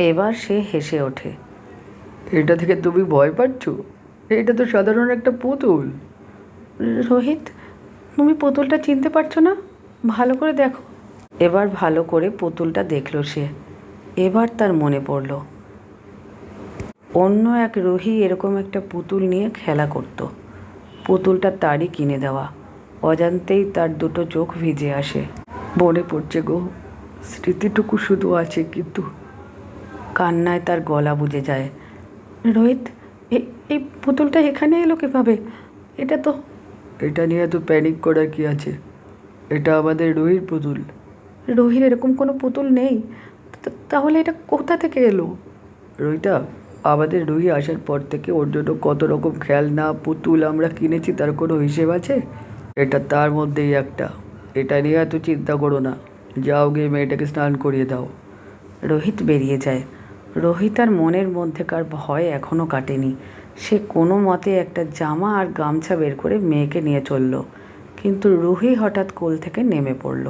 এবার সে হেসে ওঠে। এটা থেকে তুমি ভয় পাচ্ছ? এটা তো সাধারণ একটা পুতুল। রোহিত, তুমি পুতুলটা চিনতে পারছো না? ভালো করে দেখো। এবার ভালো করে পুতুলটা দেখলো সে। এবার তার মনে পড়ল অন্য এক রুহি এরকম একটা পুতুল নিয়ে খেলা করত। পুতুলটা তারই কিনে দেওয়া। অজান্তেই তার দুটো চোখ ভিজে আসে। মনে পড়ছে গো, স্মৃতিটুকু শুধু আছে, কিন্তু কান্নায় তার গলা বুজে যায়। রোহিত, এই পুতুলটা এখানে এলো কীভাবে? এটা তো এটা নিয়ে তো প্যানিক করার কি আছে? এটা আমাদের রুহির পুতুল। রুহির এরকম কোনো পুতুল নেই। তাহলে এটা কোথা থেকে এলো? রুহিটা, আমাদের রুহি আসার পর থেকে ওর জন্য কত রকম খেলনা পুতুল আমরা কিনেছি, তার কোনো হিসেব আছে? এটা তার মধ্যেই একটা। এটা নিয়ে এত চিন্তা করো না। যাও গিয়ে মেয়েটাকে স্নান করিয়ে দাও। রোহিত বেরিয়ে যায়। রোহিত আর মনের মধ্যেকার ভয় এখনও কাটেনি। সে কোনো মতে একটা জামা আর গামছা বের করে মেয়েকে নিয়ে চলল। কিন্তু রুহি হঠাৎ কোল থেকে নেমে পড়ল।